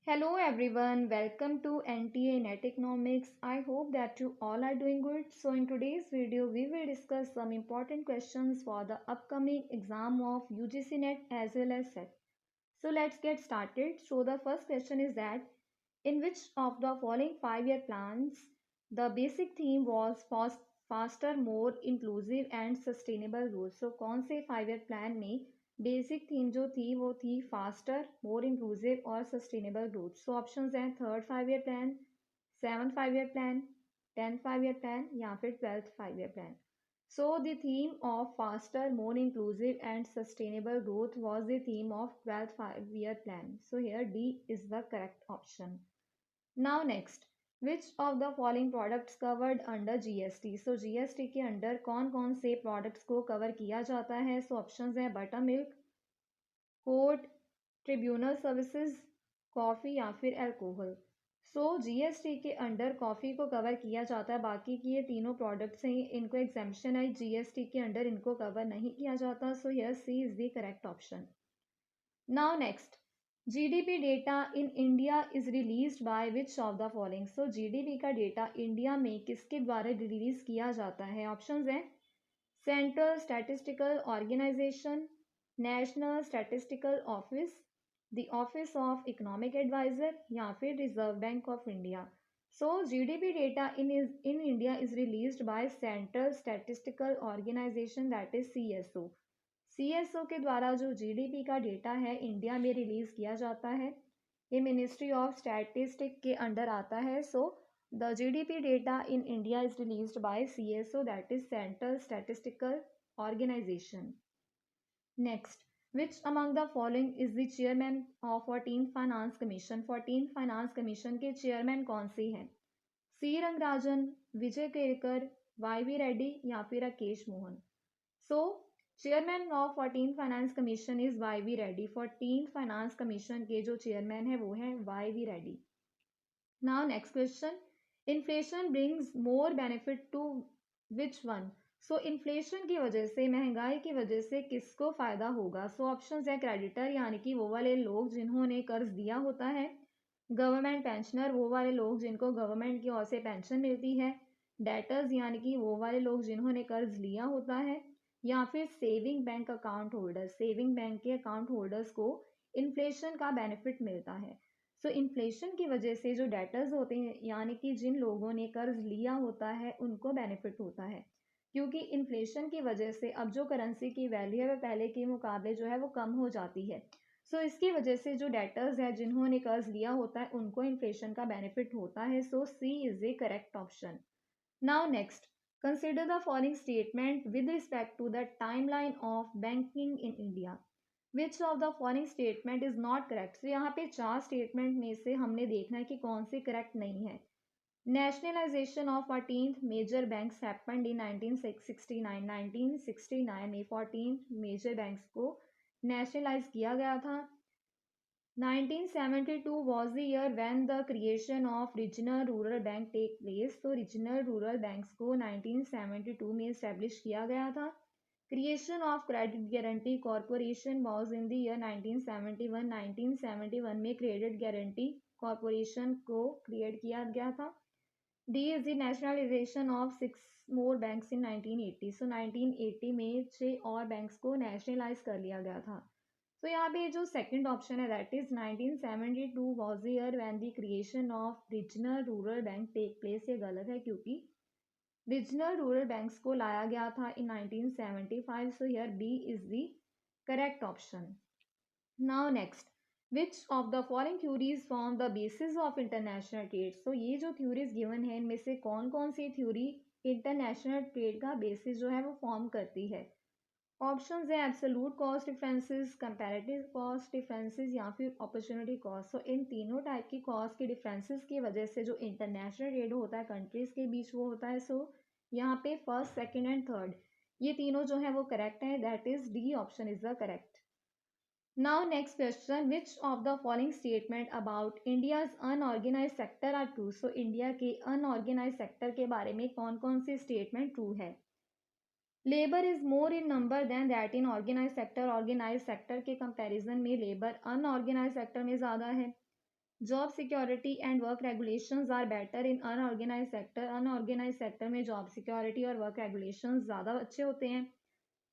Hello everyone, welcome to NTA Net Economics. I hope that you all are doing good. So in today's video, we will discuss some important questions for the upcoming exam of UGC Net as well as SET. So let's get started. So the first question is that in which of the following 5-year plans the basic theme was faster, more inclusive and sustainable growth. So कौन से 5-year plan में basic theme जो थी वो थी faster, more inclusive और sustainable growth. So options हैं third 5-year plan, seventh 5-year plan, 10th 5-year plan या फिर 12th 5-year plan. So the theme of faster, more inclusive and sustainable growth was the theme of 12th 5-year plan. So here D is the correct option. Now next, which of the following products covered under GST? So GST के under कौन कौन से products को cover किया जाता है? So options हैं butter milk, court, tribunal services, coffee या फिर अल्कोहल. सो जीएसटी के अंडर कॉफ़ी को कवर किया जाता है. बाकी की ये तीनों प्रोडक्ट्स हैं, इनको एग्जाम्पशन है, जीएसटी के अंडर इनको कवर नहीं किया जाता. So here C is the correct option. Now next, GDP data in India is released by which of the following. So GDP का डेटा इंडिया में किसके द्वारा रिलीज किया जाता है? ऑप्शंस हैं central statistical organisation, national statistical office, the office of economic adviser या फिर reserve bank of India. So GDP data in India is released by central statistical organisation, that is CSO. CSO के द्वारा जो GDP का data है India में release किया जाता है. ये मिनिस्ट्री ऑफ स्टैटिस्टिक के अंडर आता है. सो the GDP data in India is released by CSO, that is Central Statistical Organization. Next, which among the following is the chairman of 14th Finance Commission? 14th Finance Commission के chairman कौन से हैं? C Rangarajan, Vijay Kelkar, Y V Reddy या फिर Rakesh Mohan. So chairman of 14th finance commission is Y V Reddy. 14th finance commission के जो chairman है वो हैं Y V Reddy. Now next question, inflation brings more benefit to which one. So inflation की वजह से, महंगाई की वजह से किसको फ़ायदा होगा? सो ऑप्शंस है क्रेडिटर यानी कि वो वाले लोग जिन्होंने कर्ज दिया होता है, गवर्नमेंट पेंशनर वो वाले लोग जिनको गवर्नमेंट की ओर से पेंशन मिलती है, डेटर्स यानी कि वो वाले लोग जिन्होंने कर्ज लिया होता है, या फिर saving bank account holder. Saving bank के अकाउंट होल्डर्स को इन्फ्लेशन का बेनिफिट मिलता है. सो इन्फ्लेशन की वजह से जो डेटर्स होते हैं यानी कि जिन लोगों ने कर्ज लिया होता है उनको बेनिफिट होता है, क्योंकि इन्फ्लेशन की वजह से अब जो करेंसी की वैल्यू है वह पहले के मुकाबले जो है वो कम हो जाती है. सो इसकी वजह से जो डेटर्स है जिन्होंने कर्ज लिया होता है उनको इन्फ्लेशन का बेनिफिट होता है. So C is a correct option. Now next, consider the following statement with respect to the timeline of banking in India. Which of the following statement is not correct. तो यहाँ पे 4 statement में से हमने देखना है कि कौन सी करेक्ट नहीं है. Nationalisation of 14th major banks happened in 1969. 1969 में 14th मेजर बैंक्स को नेशनलाइज किया गया था. 1972 was the year when the creation of regional rural bank take place. तो regional rural banks को 1972 में establish किया गया था. Creation of Credit Guarantee Corporation was in the year 1971. 1971 में Credit Guarantee Corporation को create किया गया था. D is the nationalization of 6 more banks in 1980. So 1980 में 6 और banks को nationalize कर लिया गया था. तो यहाँ पे जो सेकंड ऑप्शन है that is 1972 was the year when the creation of regional rural bank take place. ये गलत है क्योंकि रीजनल रूरल बैंक्स को लाया गया था in 1975. So here B is the correct option. Now next, which of the following theories form the basis of international trade. So ये जो थ्योरीज गिवन है इनमें से कौन कौन सी थ्योरी इंटरनेशनल ट्रेड का बेसिस जो है वो फॉर्म करती है? ऑप्शंस है absolute cost differences, comparative cost differences या फिर अपॉर्चुनिटी कॉस्ट. सो इन तीनों टाइप की कॉस्ट के डिफरेंसेस की वजह से जो इंटरनेशनल ट्रेड होता है कंट्रीज के बीच वो होता है. सो यहाँ पे फर्स्ट, सेकंड एंड थर्ड ये तीनों जो है वो करेक्ट है, that is D option is the correct. Now next question, which of the following statement about India's unorganised sector are true. So India के अनऑर्गेनाइज सेक्टर के बारे में कौन कौन सी स्टेटमेंट ट्रू है? Labour is more in number than that in organised sector. Organised sector के comparison में लेबर अनऑर्गेनाइज सेक्टर में ज़्यादा है. Job security and work regulations are better in unorganised sector. Unorganised sector में जॉब सिक्योरिटी और work regulations ज़्यादा अच्छे होते हैं।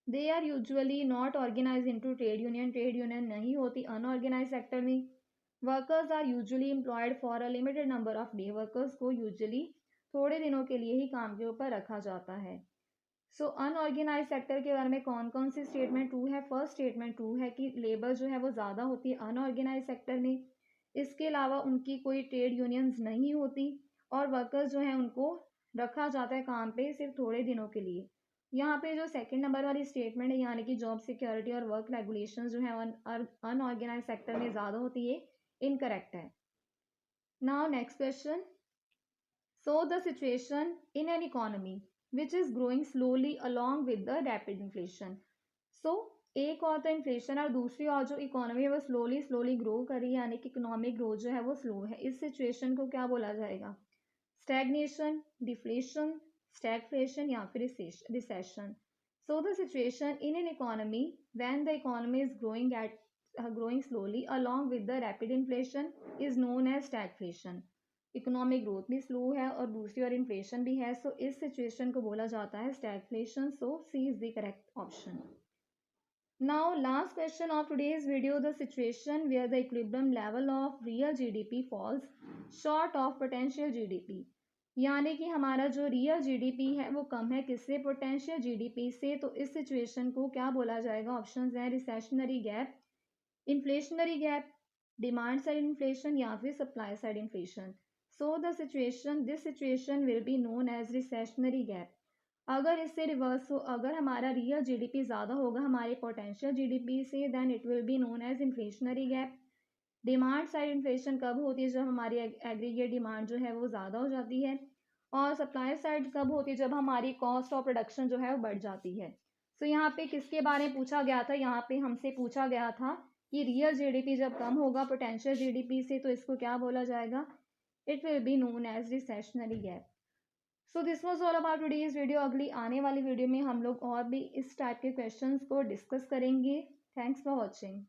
They are usually not organised into trade union. Trade union नहीं होती अनऑर्गेनाइज सेक्टर में। Workers are usually employed for a limited number of day. Workers को यूजुअली थोड़े दिनों के लिए ही काम के ऊपर रखा जाता है। सो अनऑर्गेनाइज सेक्टर के बारे में कौन कौन सी स्टेटमेंट ट्रू है? फर्स्ट स्टेटमेंट ट्रू है कि लेबर जो है वो ज़्यादा होती है अनऑर्गेनाइज सेक्टर में। इसके अलावा उनकी कोई ट्रेड यूनियंस नहीं होती और वर्कर्स जो है उनको रखा जाता है काम पे सिर्फ थोड़े दिनों के लिए। यहाँ पे जो सेकंड नंबर वाली स्टेटमेंट है यानी कि जॉब सिक्योरिटी और वर्क रेगुलेशन जो है अनऑर्गेनाइज सेक्टर में ज़्यादा होती है, इनकरेक्ट है। Now next question. So the situation in an economy which is growing slowly along with the rapid inflation. So एक और तो इन्फ्लेशन और दूसरी और जो इकोनॉमी है वो स्लोली ग्रो कर रही है यानी कि इकोनॉमिक ग्रोथ जो है वो स्लो है। इस सिचुएशन को क्या बोला जाएगा? स्टैग्नेशन, डिफ्लेशन, स्टैगफ्लेशन या फिर recession. So the situation in an economy when the economy is growing slowly along with the rapid inflation is known as stagflation। Economic growth भी स्लो है और दूसरी ओर इन्फ्लेशन भी है। सो इस सिचुएशन को बोला जाता है stagflation. So C is the correct option. Now last question of today's video. The situation where the equilibrium level of real GDP falls short of potential GDP. यानी कि हमारा जो रियल जीडीपी है वो कम है किससे? पोटेंशियल जीडीपी से। तो इस सिचुएशन को क्या बोला जाएगा? ऑप्शंस हैं recessionary gap, inflationary gap, demand side inflation या फिर supply side inflation. So this situation will be known as recessionary gap. अगर इससे रिवर्स हो, अगर हमारा रियल जीडीपी ज़्यादा होगा हमारे पोटेंशियल जीडीपी से, then it will be known as inflationary gap. Demand side inflation कब होती है? जब हमारी एग्रीगेट डिमांड जो है वो ज़्यादा हो जाती है। और सप्लाई साइड कब होती है? जब हमारी कॉस्ट ऑफ प्रोडक्शन जो है वो बढ़ जाती है। सो यहाँ पे किसके बारे में पूछा गया था? यहाँ पे हमसे पूछा गया था कि रियल जीडीपी जब कम होगा पोटेंशियल जीडीपी से तो इसको क्या बोला जाएगा? It will be known as recessionary gap. So this was all about today's video. अगली आने वाली वीडियो में हम लोग और भी इस टाइप के क्वेश्चंस को डिस्कस करेंगे। Thanks for watching.